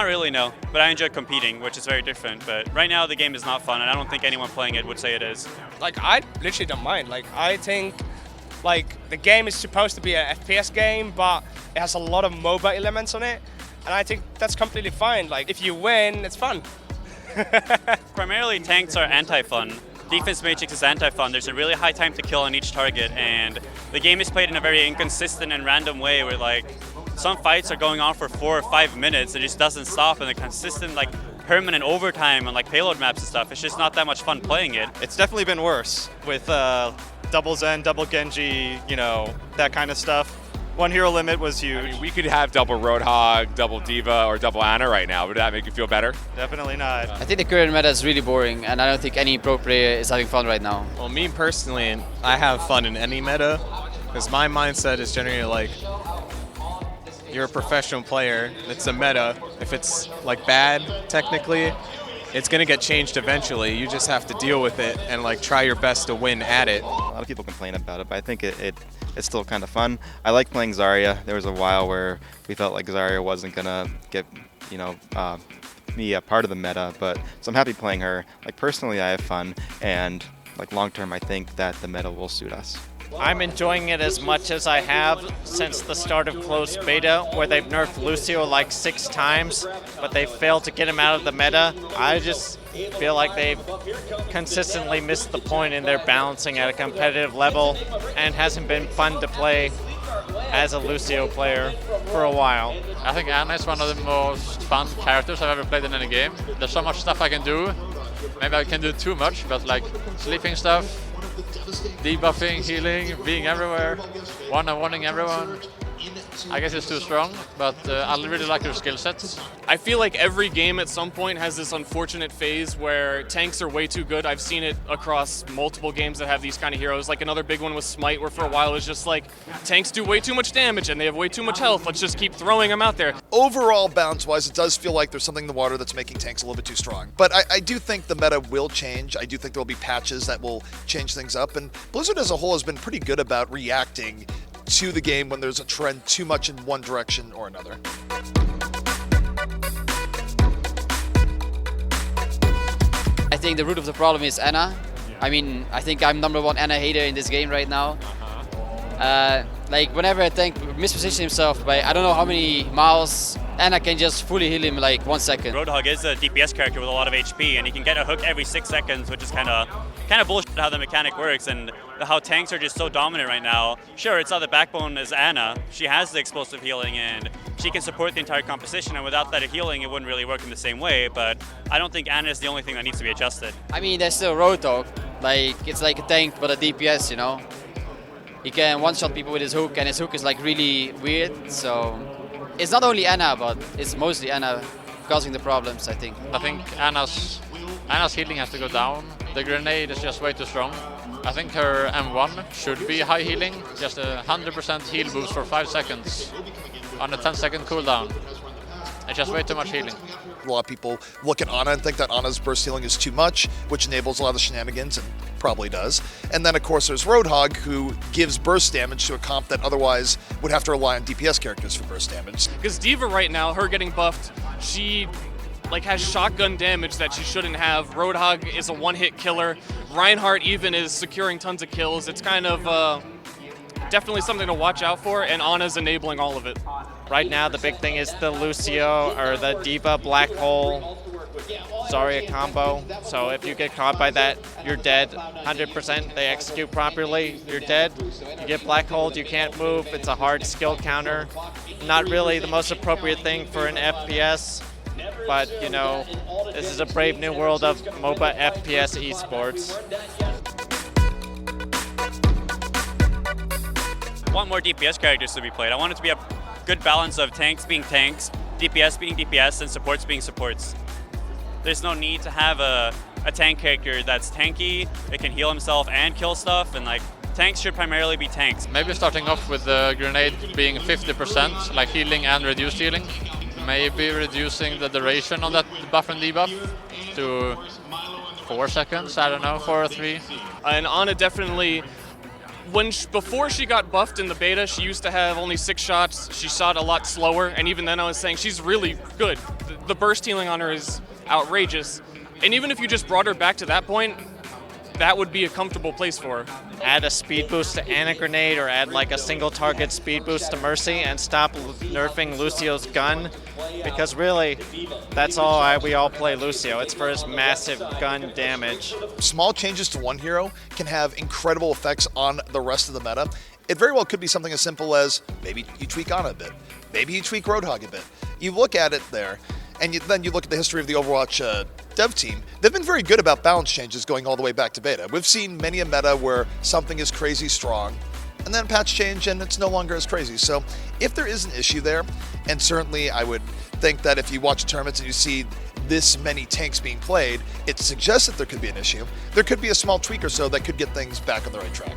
Not really, no. But I enjoy competing, which is very different. But right now, the game is not fun, and I don't think anyone playing it would say it is. Like, I literally don't mind. Like, I think, like, the game is supposed to be an FPS game, but it has a lot of MOBA elements on it, and I think that's completely fine. Like, if you win, it's fun. Primarily, tanks are anti-fun. Defense Matrix is anti-fun. There's a really high time to kill on each target, and the game is played in a very inconsistent and random way where, like, some fights are going on for 4 or 5 minutes. It just doesn't stop, and the consistent, like, permanent overtime on, like, payload maps and stuff, it's just not that much fun playing it. It's definitely been worse with double Zen, double Genji, you know, that kind of stuff. One hero limit was huge. I mean, we could have double Roadhog, double Diva, or double Ana right now. Would that make you feel better? Definitely not. I think the current meta is really boring, and I don't think any pro player is having fun right now. Well, me personally, I have fun in any meta, because my mindset is generally like, you're a professional player, it's a meta. If it's like bad, technically, it's gonna get changed eventually. You just have to deal with it and like try your best to win at it. A lot of people complain about it, but I think it's still kind of fun. I like playing Zarya. There was a while where we felt like Zarya wasn't gonna get, you know, be a part of the meta, but so I'm happy playing her. Like personally, I have fun, and like long term, I think that the meta will suit us. I'm enjoying it as much as I have since the start of closed beta, where they've nerfed Lucio like 6 times, but they failed to get him out of the meta. I just feel like they've consistently missed the point in their balancing at a competitive level, and hasn't been fun to play as a Lucio player for a while. I think Ana is one of the most fun characters I've ever played in any game. There's so much stuff I can do. Maybe I can do too much, but like sleeping stuff, debuffing, healing, being everywhere, one-on-oneing everyone. I guess it's too strong, but I really like her skill sets. I feel like every game at some point has this unfortunate phase where tanks are way too good. I've seen it across multiple games that have these kind of heroes. Like another big one was Smite, where for a while it was just like, tanks do way too much damage and they have way too much health. Let's just keep throwing them out there. Overall, balance-wise, it does feel like there's something in the water that's making tanks a little bit too strong. But I do think the meta will change. I do think there will be patches that will change things up. And Blizzard as a whole has been pretty good about reacting to the game when there's a trend too much in one direction or another. I think the root of the problem is Ana. I mean, I think I'm #1 Ana hater in this game right now. Like whenever a tank mispositions himself by I don't know how many miles, Ana can just fully heal him like 1 second. Roadhog is a DPS character with a lot of HP, and he can get a hook every 6 seconds, which is kind of bullshit how the mechanic works, and how tanks are just so dominant right now. Sure, it's not the backbone as Ana. She has the explosive healing, and she can support the entire composition, and without that healing, it wouldn't really work in the same way, but I don't think Ana is the only thing that needs to be adjusted. I mean, there's still Roadhog. Like, it's like a tank, but a DPS, you know? He can one-shot people with his hook, and his hook is like really weird, so it's not only Ana, but it's mostly Ana causing the problems, I think. I think Ana's healing has to go down. The grenade is just way too strong. I think her M1 should be high healing, just a 100% heal boost for 5 seconds on a 10-second cooldown. It's just way too much healing. A lot of people look at Ana and think that Ana's burst healing is too much, which enables a lot of the shenanigans, and probably does. And then, of course, there's Roadhog, who gives burst damage to a comp that otherwise would have to rely on DPS characters for burst damage. Because Diva right now, her getting buffed, she like has shotgun damage that she shouldn't have. Roadhog is a one-hit killer. Reinhardt even is securing tons of kills. It's kind of definitely something to watch out for, and Ana's enabling all of it. Right now, the big thing is the Lucio or the Diva Black Hole Zarya combo. So if you get caught by that, you're dead. 100%. They execute properly, you're dead. You get Black Hole, you can't move. It's a hard skill counter. Not really the most appropriate thing for an FPS, but you know, this is a brave new world of MOBA FPS esports. I want more DPS characters to be played. I want it to be a good balance of tanks being tanks, DPS being DPS, and supports being supports. There's no need to have a tank character that's tanky, it can heal himself and kill stuff, and like tanks should primarily be tanks. Maybe starting off with the grenade being 50%, like healing and reduced healing. Maybe reducing the duration on that buff and debuff to 4 seconds, I don't know, 4 or 3. And Ana definitely before she got buffed in the beta, she used to have only 6 shots. She shot a lot slower, and even then I was saying she's really good. The burst healing on her is outrageous. And even if you just brought her back to that point, that would be a comfortable place for her. Add a speed boost to Ana Grenade or add like a single target speed boost to Mercy and stop nerfing Lucio's gun, because really that's all we all play Lucio. It's for his massive gun damage. Small changes to one hero can have incredible effects on the rest of the meta. It very well could be something as simple as maybe you tweak Ana a bit, maybe you tweak Roadhog a bit. You look at it there, and then you look at the history of the Overwatch dev team. They've been very good about balance changes going all the way back to beta. We've seen many a meta where something is crazy strong, and then patch change and it's no longer as crazy. So if there is an issue there, and certainly I would think that if you watch tournaments and you see this many tanks being played, it suggests that there could be an issue. There could be a small tweak or so that could get things back on the right track.